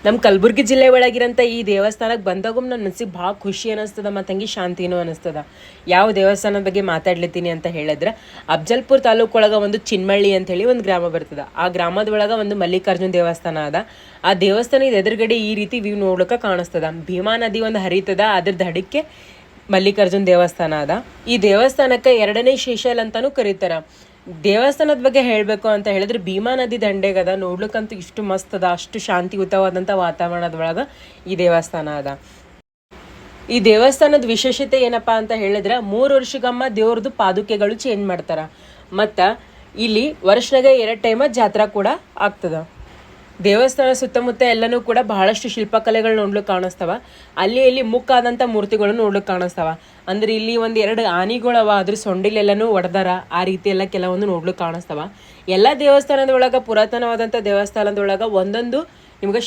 ನಮ್ಮ ಕಲಬುರಗಿ ಜಿಲ್ಲೆ ಒಳಗಿರಂಥ ಈ ದೇವಸ್ಥಾನಕ್ಕೆ ಬಂದಾಗೂ ನನ್ನ ಮನಸ್ಸಿಗೆ ಭಾಳ ಖುಷಿ ಅನ್ನಿಸ್ತದ ಮತ್ತು ಹಂಗೆ ಶಾಂತಿನೂ ಅನ್ನಿಸ್ತದ. ಯಾವ ದೇವಸ್ಥಾನದ ಬಗ್ಗೆ ಮಾತಾಡ್ಲಿತ್ತೀನಿ ಅಂತ ಹೇಳಿದ್ರೆ, ಅಫ್ಜಲ್ಪುರ ತಾಲೂಕೊಳಗೆ ಒಂದು ಚಿನ್ಮಳ್ಳಿ ಅಂಥೇಳಿ ಒಂದು ಗ್ರಾಮ ಬರ್ತದೆ. ಆ ಗ್ರಾಮದೊಳಗೆ ಒಂದು ಮಲ್ಲಿಕಾರ್ಜುನ ದೇವಸ್ಥಾನ ಅದ. ಆ ದೇವಸ್ಥಾನದ ಎದುರುಗಡೆ ಈ ರೀತಿ ವ್ಯೂ ನೋಡ್ಲಿಕ್ಕೆ ಕಾಣಿಸ್ತದ. ಭೀಮಾ ನದಿ ಒಂದು ಹರಿತದ, ಅದ್ರ ದಡಕ್ಕೆ ಮಲ್ಲಿಕಾರ್ಜುನ ದೇವಸ್ಥಾನ ಅದ. ಈ ದೇವಸ್ಥಾನಕ್ಕೆ 2ನೇ ಶ್ರೀಶೈಲ ಅಂತಾನೂ ಕರೀತಾರ. ದೇವಸ್ಥಾನದ ಬಗ್ಗೆ ಹೇಳಬೇಕು ಅಂತ ಹೇಳಿದ್ರೆ, ಭೀಮಾ ನದಿ ದಂಡೆಗದ, ನೋಡ್ಲಿಕ್ಕಂತೂ ಇಷ್ಟು ಮಸ್ತ್ ಅದ, ಅಷ್ಟು ಶಾಂತಿಯುತವಾದಂಥ ವಾತಾವರಣದೊಳಗೆ ಈ ದೇವಸ್ಥಾನ ಅದ. ಈ ದೇವಸ್ಥಾನದ ವಿಶೇಷತೆ ಏನಪ್ಪ ಅಂತ ಹೇಳಿದ್ರೆ, 3 ವರ್ಷಗಮ್ಮ ದೇವ್ರದ್ದು ಪಾದುಕೆಗಳು ಚೇಂಜ್ ಮಾಡ್ತಾರ. ಮತ್ತು ಇಲ್ಲಿ ವರ್ಷನಾಗ 2 ಟೈಮ ಜಾತ್ರಾ ಕೂಡ ಆಗ್ತದ. ದೇವಸ್ಥಾನ ಸುತ್ತಮುತ್ತ ಎಲ್ಲನೂ ಕೂಡ ಬಹಳಷ್ಟು ಶಿಲ್ಪಕಲೆಗಳು ನೋಡ್ಲಿಕ್ಕೆ ಕಾಣಿಸ್ತವ. ಅಲ್ಲಿ ಇಲ್ಲಿ ಮುಕ್ಕಾದಂಥ ಮೂರ್ತಿಗಳು ನೋಡ್ಲಿಕ್ಕೆ ಕಾಣಿಸ್ತವ. ಅಂದ್ರೆ ಇಲ್ಲಿ 1-2 ಆನೆಗಳವ, ಅದ್ರ ಸೊಂಡಿಲೆಲ್ಲನೂ ಒಡೆದಾರ. ಆ ರೀತಿ ಎಲ್ಲ ಕೆಲವೊಂದು ನೋಡ್ಲಿಕ್ಕೆ ಕಾಣಿಸ್ತವ. ಎಲ್ಲ ದೇವಸ್ಥಾನದೊಳಗೆ, ಪುರಾತನವಾದಂಥ ದೇವಸ್ಥಾನದೊಳಗೆ ಒಂದೊಂದು ನಿಮ್ಗೆ